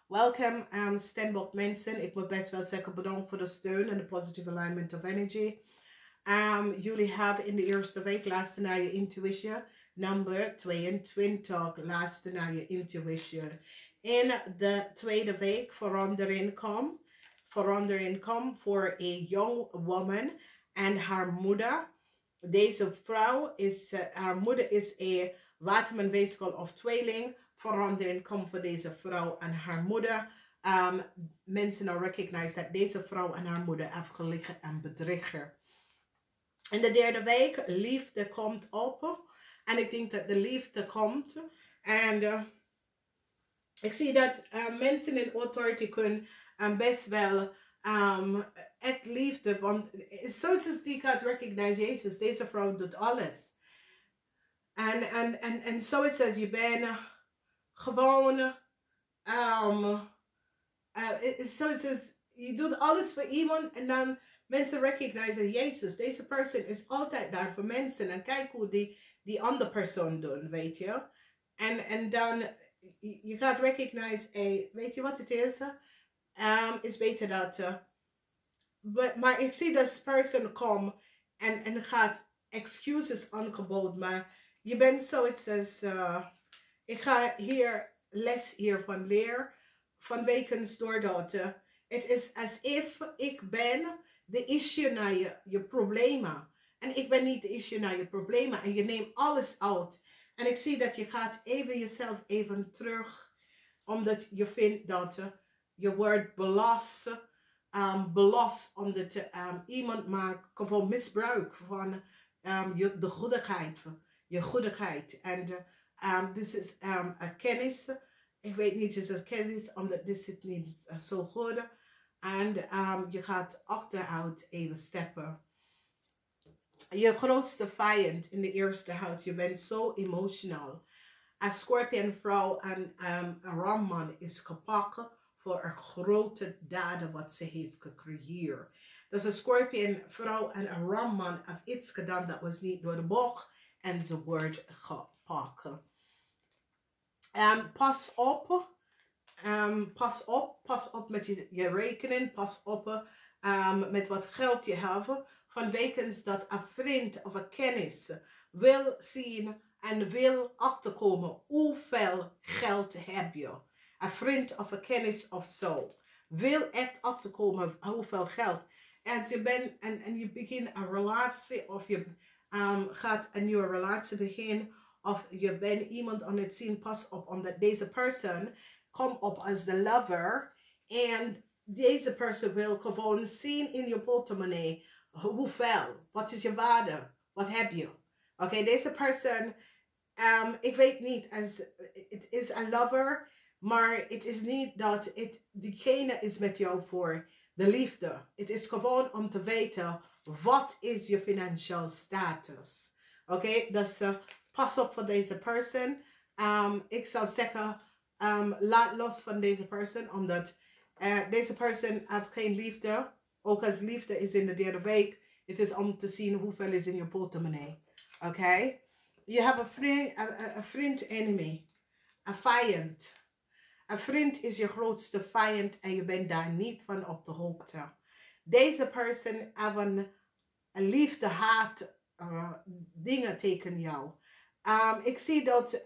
Welkom Stenbok mensen. Ik moet best wel zeggen bedankt voor de steun en de positive alignment of energy. Jullie hebben in de eerste week luisteren naar je intuition. Nummer 22, luister naar je intuition. In de tweede week verandering komt voor een young woman en haar moeder. Deze vrouw is, haar moeder is een watermanweeskal of tweeling. Verandering komt voor deze vrouw en haar moeder. Mensen nou recognize dat deze vrouw en haar moeder heeft gelegen en bedriegen. In de derde week, liefde komt op. En ik denk dat de liefde komt. En ik zie dat mensen in authority kunnen best wel echt liefde. Want zoals die gaat recognize Jezus, deze vrouw doet alles. En zoals je bent gewoon, zoals je doet alles voor iemand en dan mensen recognize Jezus. Deze persoon is altijd daar voor mensen. En kijk hoe die andere persoon doen, weet je. En dan, je gaat recognize, weet je wat het is beter dat... maar ik zie dat persoon komen en gaat excuses aangeboden. Maar je bent zoiets als... ik ga hier les hiervan leren. Vanwege doordat het is as if ik ben de issue naar je problemen. En ik ben niet de issue naar je problemen. En je neemt alles uit. En ik zie dat je gaat even jezelf even terug. Omdat je vindt dat je wordt belast. Belast omdat iemand maakt gewoon misbruik van de goedigheid. Je goedigheid. En dit is kennis. Ik weet niet, is het kennis, omdat dit zit niet zo goed. En je gaat achteruit even steppen. Je grootste vijand in de eerste hout. Je bent zo emotional. Een Scorpion vrouw en een Ramman is gepakt voor een grote daden wat ze heeft gecreëerd. Dus een Scorpion vrouw en een Ramman heeft iets gedaan dat was niet door de bocht en ze wordt gepakt. Pas op. Pas op met je rekening. Pas op met wat geld je hebt. Vanwege dat een vriend of een kennis wil zien en wil achterkomen hoeveel geld heb je. Een vriend of een kennis of zo wil echt achterkomen hoeveel geld. En je begint een relatie of je gaat een nieuwe relatie beginnen. Of je bent iemand aan het zien, pas op, omdat deze persoon komt op als de lover. En deze persoon wil gewoon zien in je portemonnee. Hoeveel? Wat is je waarde? Wat heb je? Oké, deze persoon, ik weet niet, het is een lover, maar het is niet dat diegene is met jou voor de liefde. Het is gewoon om te weten, wat is je financial status? Oké, dus pas op voor deze persoon. Ik zal zeggen, laat los van deze persoon, omdat deze persoon heeft geen liefde. Ook als liefde is in de derde week. Het is om te zien hoeveel is in je portemonnee. Oké? Je hebt een vriend enemy. Een vijand. Een vriend is je grootste vijand en je bent daar niet van op de hoogte. Deze persoon heeft een liefde-haat dingen tegen jou. Ik zie dat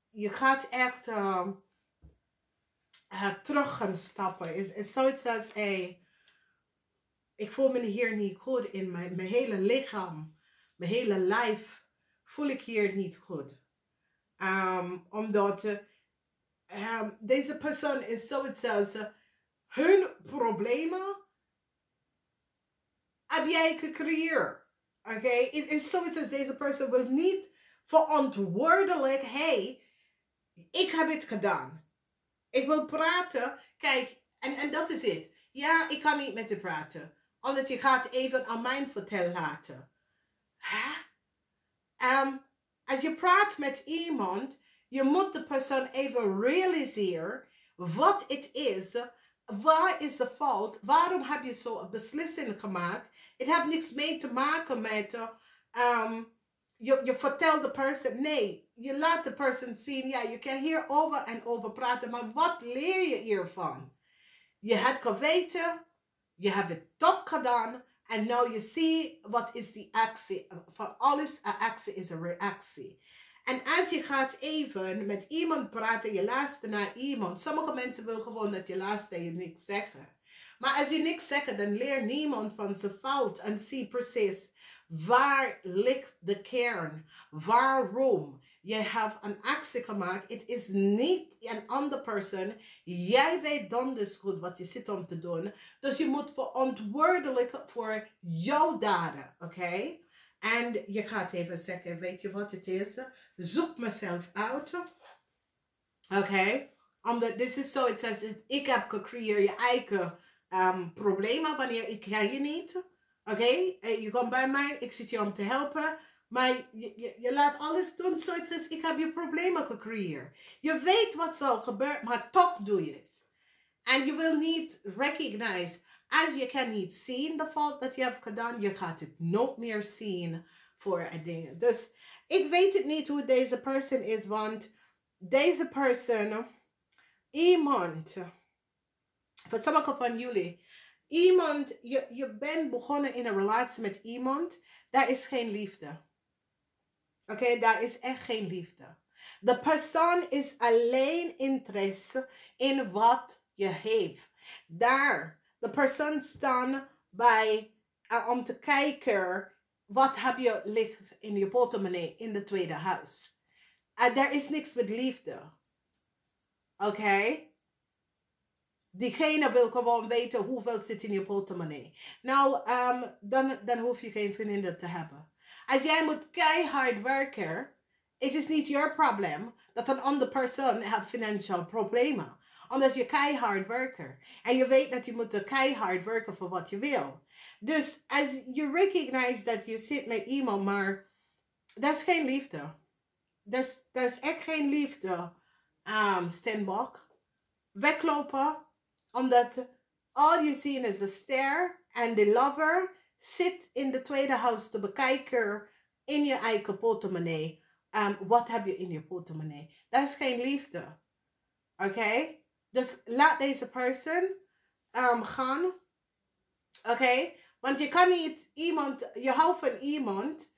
je gaat echt terug gaan stappen. Is zoiets als, ik voel me hier niet goed in mijn hele lichaam. Mijn hele lijf voel ik hier niet goed. Omdat deze persoon is zoiets als, hun problemen heb jij gecreëerd. Oké? Het is zoiets als deze persoon wil niet verantwoordelijk, hey, ik heb het gedaan. Ik wil praten. Kijk, en dat is het. Ja, ik kan niet met je praten. Omdat je gaat even aan mij vertellen laten. Als je praat met iemand, je moet de persoon even realiseren wat het is. Waar is de fout? Waarom heb je zo'n beslissing gemaakt? Het heeft niks mee te maken met je vertelt de person, nee, je laat de person zien, ja, je kan hier over en over praten, maar wat leer je hiervan? Je hebt geweten, je hebt het toch gedaan, en nou je ziet wat is die actie. Van alles, een actie is een reactie. En als je gaat even met iemand praten, je luistert naar iemand. Sommige mensen willen gewoon dat je luistert en je niks zeggen. Maar als je niks zegt, dan leert niemand van zijn fout en zie precies waar ligt de kern. Waarom? Je hebt een actie gemaakt. Het is niet een andere persoon. Jij weet donders goed wat je zit om te doen. Dus je moet verantwoordelijk voor jouw daden. Oké? En je gaat even zeggen, weet je wat het is? Zoek mezelf uit. Oké? Omdat dit is zo, het zegt, ik heb gecreëerd je eigen problemen wanneer ik ken je niet. Oké? Je komt bij mij, ik zit hier om te helpen. Maar je laat alles doen zoals het is, ik heb je problemen gecreëerd. Je weet wat zal gebeuren, maar toch doe je het. En je wil niet recognize. Als je kan niet zien de fout dat je hebt gedaan, je gaat het nooit meer zien voor dingen. Dus ik weet het niet hoe deze persoon is, want deze persoon, iemand, voor sommigen van jullie, iemand, je bent begonnen in een relatie met iemand, daar is geen liefde. Oké, daar is echt geen liefde. De persoon is alleen interesse in wat je heeft. Daar, de persoon staan bij, om te kijken, wat heb je ligt in je portemonnee in de tweede huis. Daar is niks met liefde. Oké? Diegene wil gewoon weten hoeveel zit in je portemonnee. Nou, dan hoef je geen vriendinnen te hebben. Als jij moet keihard werken, het is niet jouw probleem dat een andere persoon heeft financiële problemen. Omdat je keihard werkt. En je weet dat je moet keihard werken voor wat je wil. Dus als je recognize dat je zit met iemand, maar dat is geen liefde. Dat is echt geen liefde, Stenbok. Weglopen, omdat al je ziet is de ster en de lover zit in de tweede huis te bekijken in je eigen portemonnee. Wat heb je in je portemonnee? Dat is geen liefde. Oké? Dus laat deze persoon gaan. Oké? Want je kan niet iemand, je houdt van iemand.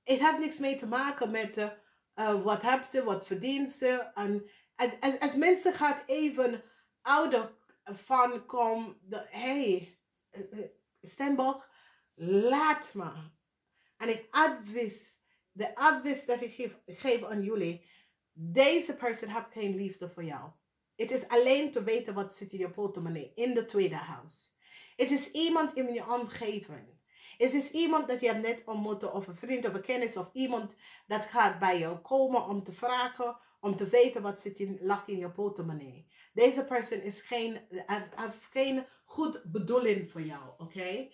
Het heeft niks mee te maken met wat hebben ze, wat verdient ze. En als mensen gaat even ouder van komen, hey, Stenbok, laat me. En de advies dat ik geef aan jullie, deze persoon heeft geen liefde voor jou. Het is alleen te weten wat zit in je portemonnee, in de tweede huis. Het is iemand in je omgeving. Het is iemand dat je hebt net ontmoet, of een vriend of een kennis, of iemand dat gaat bij jou komen om te vragen, om te weten wat zit in je portemonnee. Deze persoon heeft geen goed bedoeling voor jou, oké?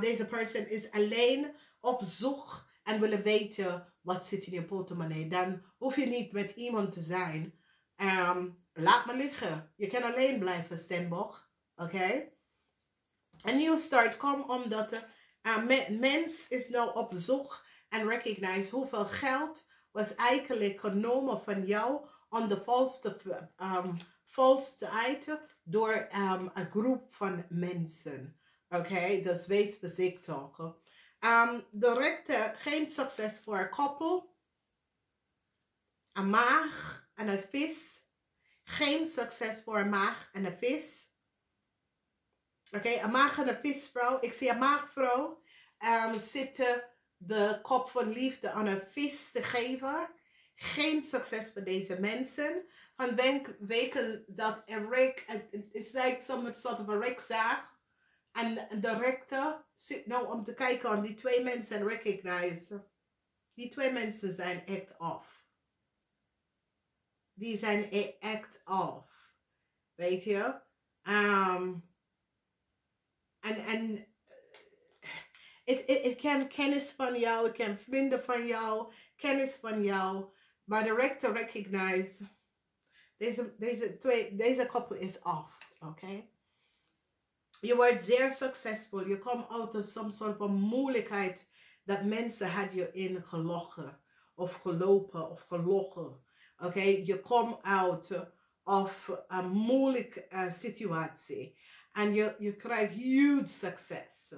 Deze persoon is alleen op zoek en willen weten wat zit in je portemonnee. Dan hoef je niet met iemand te zijn. Laat me liggen. Je kan alleen blijven, Stenbok, oké? Een nieuw start komt omdat de mens is nou op zoek en recognize hoeveel geld was eigenlijk genomen van jou om de valste item door een groep van mensen. Oké, dus wees voorzichtig. Direct geen succes voor een koppel. Een maag en een vis. Geen succes voor een maag en een vis. Oké, een maag en een visvrouw. Ik zie een maagvrouw zitten de kop van liefde aan een vis te geven. Geen succes voor deze mensen. Van weken dat Rick, het lijkt zo'n soort van rekzaag. En de rechter zit nou om te kijken aan die twee mensen recognize. Die twee mensen zijn echt off. Die zijn echt off. Weet je? En het kan kennis van jou, het kan vrienden van jou, kennis van jou. Maar de rechter recognize, deze koppel is off, oké? Je wordt zeer succesvol. Je komt uit some soort van moeilijkheid dat mensen had je in gelogen of gelopen of geloggen. Oké, je komt uit of een moeilijke situatie en je krijgt huge succes.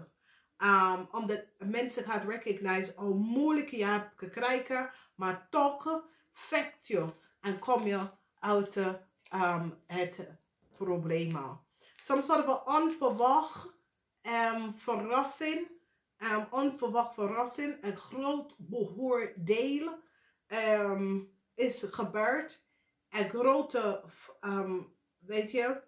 Omdat mensen gaan recognize hoe moeilijk je hebt gekregen, maar toch vecht je en kom je uit het probleem. Soms hadden we onverwacht verrassing. Onverwacht verrassing. Een groot behoordeel is gebeurd. Een grote, weet je,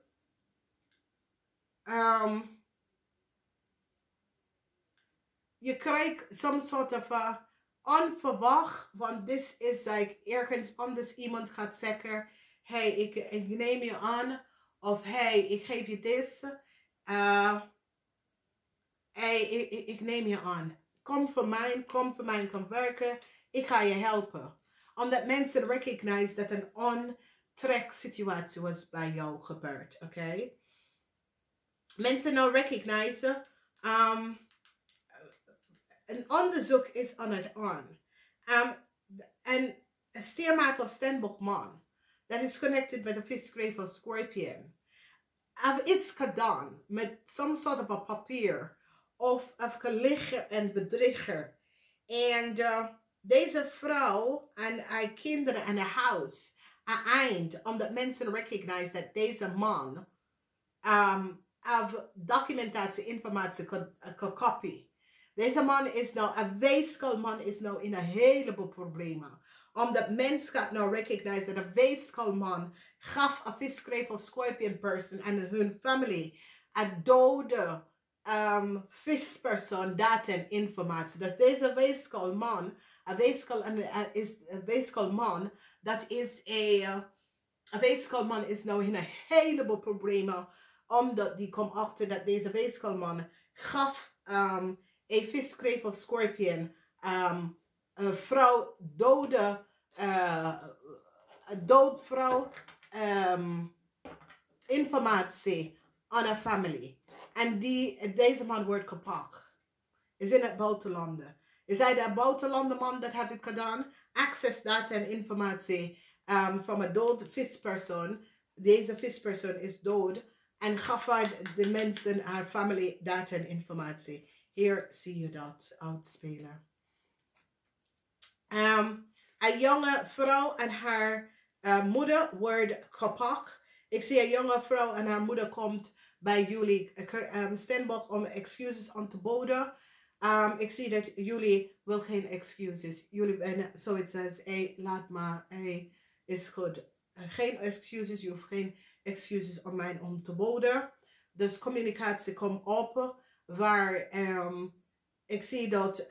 je krijgt soms soort van onverwacht, want dit is like ergens anders iemand gaat zeggen, hey, ik neem je aan, of hey, ik geef je dit, hey, ik neem je aan. Kom voor mij, kom werken, ik ga je helpen. Omdat mensen recognize dat een on-track situatie was bij jou gebeurd, oké? Mensen nou recognize, een onderzoek is aan het aan. En een steermaker of Stenbockman, dat is connected met de visgrave of Scorpion, have iets gedaan met some sort of a papier of gelegen en bedrieger. En deze vrouw en haar kinderen en haar huis, aan eind, omdat mensen recognize dat deze man have documentatie, informatie, copy. Deze man is nou, een weeskalman is nou in een heleboel problemen. Omdat mensen gaat nou recognize dat een weeskalman gaf een visgrave of Scorpion person en hun familie een dode vispersoon data en informatie. Dus deze weeskalman, een weeskalman, dat is een weeskalman is nou in een heleboel problemen. Omdat die komt achter dat deze weeskalman gaf een visgrave of Scorpion een vrouw dode doodvrouw informatie aan een familie. En deze man wordt gepakt. Is in het buitenlanden. Is hij de buitenlandenman dat heeft het gedaan? Access data en informatie van een dood vispersoon. Deze vispersoon is dood. En gaf haar de mensen, haar familie, data en informatie. Hier zie je dat uitspelen. Een jonge vrouw en haar moeder wordt gepakt. Ik zie een jonge vrouw en haar moeder komt bij jullie Stenbock om excuses aan te boden. Ik zie dat jullie wil geen excuses. Jullie ben zoiets als, hey, laat maar, hey, is goed. Geen excuses, je hoeft geen excuses aan mij om te boden. Dus communicatie komt op, waar ik zie dat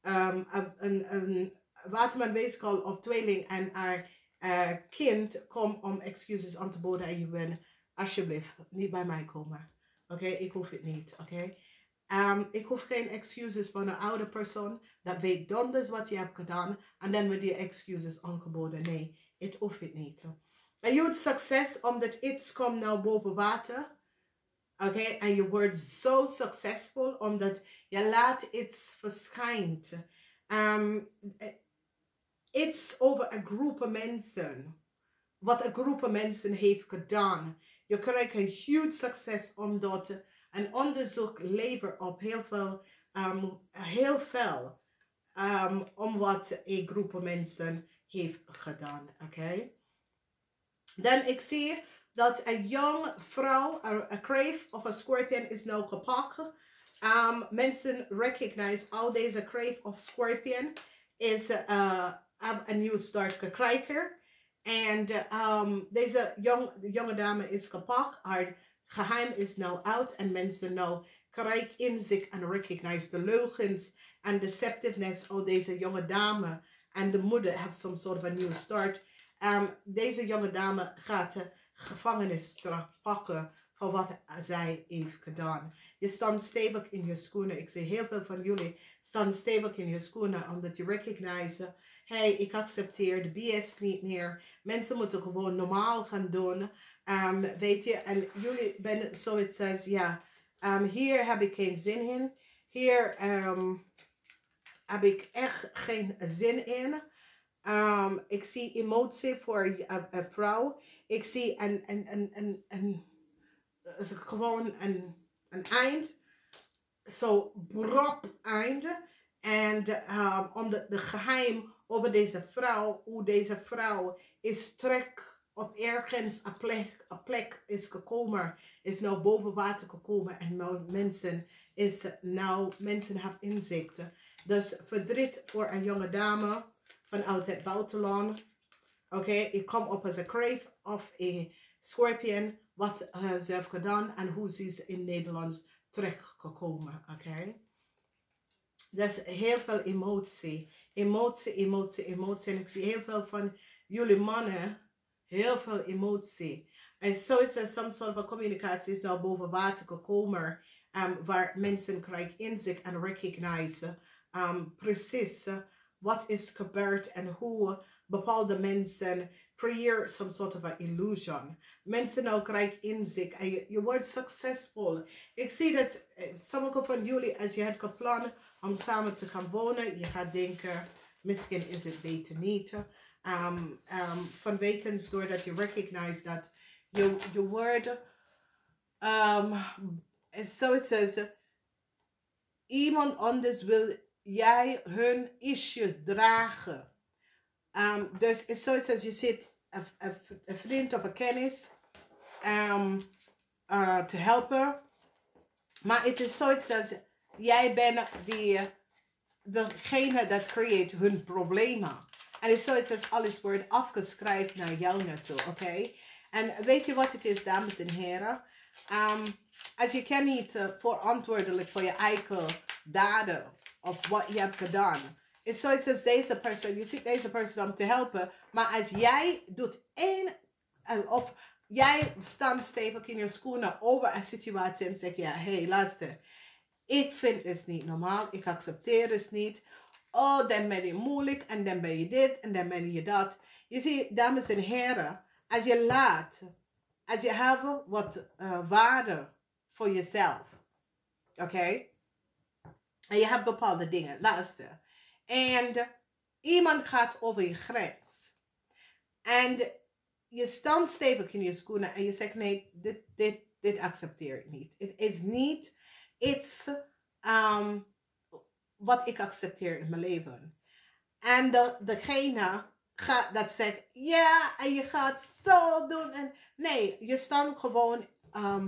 een waterman weeskal of tweeling en haar kind komt om excuses aan te boden en je bent alsjeblieft niet bij mij komen. Oké, ik hoef het niet. Oké. Ik hoef geen excuses van een oude persoon dat weet donders wat je hebt gedaan en dan wordt je excuses aangeboden. Nee, het hoeft het niet. En je hebt succes omdat iets komt nou boven water. Oké, en je wordt zo succesvol omdat je laat iets verschijnt. Iets over een groep mensen. Wat een groep mensen heeft gedaan. Je krijgt een huge succes omdat een onderzoek levert op heel veel om wat een groep mensen heeft gedaan. Oké. Dan ik zie dat een jonge vrouw, een crave of een scorpion is nou gepakt. Mensen recognize al deze crave of scorpion is een nieuwe start gekregen. En deze jonge dame is gepakt. Haar geheim is nou uit. En mensen nou krijgen inzicht en recognize de leugens en deceptiveness van deze jonge dame. En de moeder heeft some sort of a new start. Deze jonge dame gaat gevangenisstraf pakken voor wat zij heeft gedaan. Je staat stevig in je schoenen. Ik zie heel veel van jullie staan stevig in je schoenen omdat je recognize, hey, ik accepteer de BS niet meer. Mensen moeten gewoon normaal gaan doen. Weet je, en jullie ben zoiets als, ja, hier heb ik geen zin in. Hier heb ik echt geen zin in. Ik zie emotie voor een vrouw. Ik zie gewoon een eind. Zo brop einde. En omdat de geheim over deze vrouw, hoe deze vrouw is terug op ergens een plek is gekomen, is nou boven water gekomen en nou mensen hebben inzichten. Dus verdriet voor een jonge dame vanuit het buitenland. Oké, ik kom op als een crave of een scorpion, wat ze heeft gedaan en hoe ze is in Nederland teruggekomen. Oké. Dus heel veel emotie. En ik zie heel veel van jullie mannen, heel veel emotie. En zoiets als some soort van communicatie is nou boven water gekomen. Waar mensen krijgen inzicht en recognize precies wat is gebeurd en hoe bepaalde mensen creëren some sort of an illusion. Mensen nou krijgen inzicht en je wordt succesvol. Ik zie dat sommige van jullie, als je het gepland om samen te gaan wonen, je gaat denken, misschien is het beter niet. Van wekens doordat je recognize dat je wordt, zoiets als, iemand anders wil jij hun issues dragen. Dus is zoiets als je zit een vriend of een kennis te helpen. Maar het is zoiets als jij bent degene dat creëert hun problemen. En het is zoiets als alles wordt afgeschreven naar jou naartoe, oké? En weet je wat het is, dames en heren? Als je kan niet verantwoordelijk voor je eigen daden of wat je hebt gedaan. Het is zoiets als deze persoon. Je ziet deze persoon om te helpen. Maar als jij doet of jij staat stevig in je schoenen over een situatie en zegt, ja, hey, luister. Ik vind het niet normaal. Ik accepteer het niet. Oh, dan ben je moeilijk. En dan ben je dit. En dan ben je dat. Je ziet, dames en heren. Als je als je hebt wat waarde voor jezelf. Oké? En je hebt bepaalde dingen. Luister. En iemand gaat over je grens. En je staat stevig in je schoenen. En je zegt, nee, dit accepteer ik niet. Het is niet iets wat ik accepteer in mijn leven. En degene gaat dat zegt, ja, en je gaat zo doen. En nee, je staat gewoon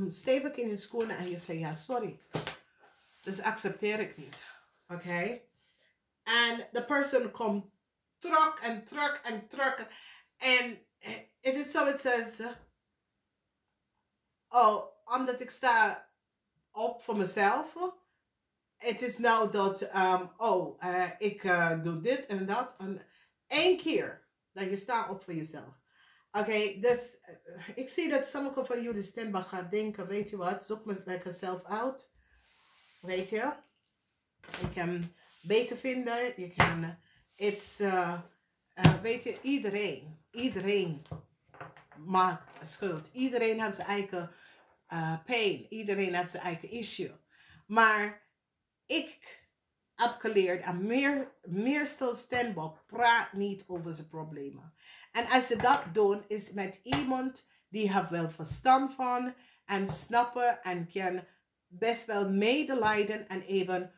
stevig in je schoenen en je zegt, ja, sorry. Dus accepteer ik niet. Oké? En de persoon komt terug en terug en terug. En het is zoiets als, oh, omdat ik sta op voor mezelf. Het is nou dat, ik doe dit en dat. En 1 keer dat je staat op voor jezelf. Oké, dus ik zie dat sommige van jullie stemmen gaan denken, weet je wat, zoek me lekker zelf uit. Weet je? Je kan beter vinden. Je kan weet je, iedereen maakt schuld. Iedereen heeft zijn eigen pain. Iedereen heeft zijn eigen issue. Maar ik heb geleerd en meer stilstand, praat niet over zijn problemen. En als ze dat doen, is met iemand die heeft wel verstand van en snappen en kan best wel medelijden en even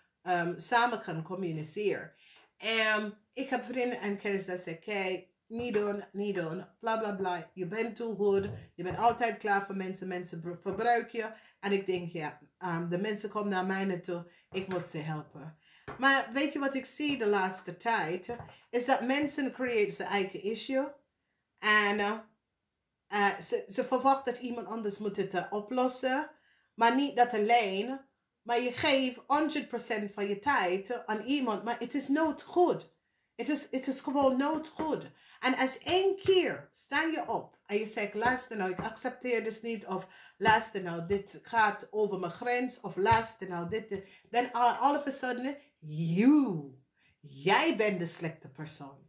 samen kan communiceren. Ik heb vrienden en kennis dat zeggen, kijk, niet doen, bla bla bla. Je bent too good, je bent altijd klaar voor mensen verbruiken je. En ik denk, ja, de mensen komen naar mij naartoe, ik moet ze helpen. Maar weet je wat ik zie de laatste tijd? Is dat mensen creëren zijn eigen issue. En ze verwachten dat iemand anders moet het oplossen. Maar niet dat alleen. Maar je geeft 100% van je tijd aan iemand. Maar het is nooit goed. Het is gewoon nooit goed. En als 1 keer sta je op. En je zegt, luister nou, ik accepteer dit niet. Of luister nou, dit gaat over mijn grens. Of luister nou, dit. Dan all of a sudden, jij bent de slechte persoon.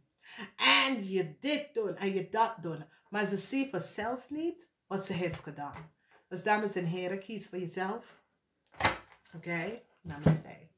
En je dit doen en je dat doen. Maar ze zien vanzelf niet wat ze heeft gedaan. Dus dames en heren, kies voor jezelf. Oké? Namaste.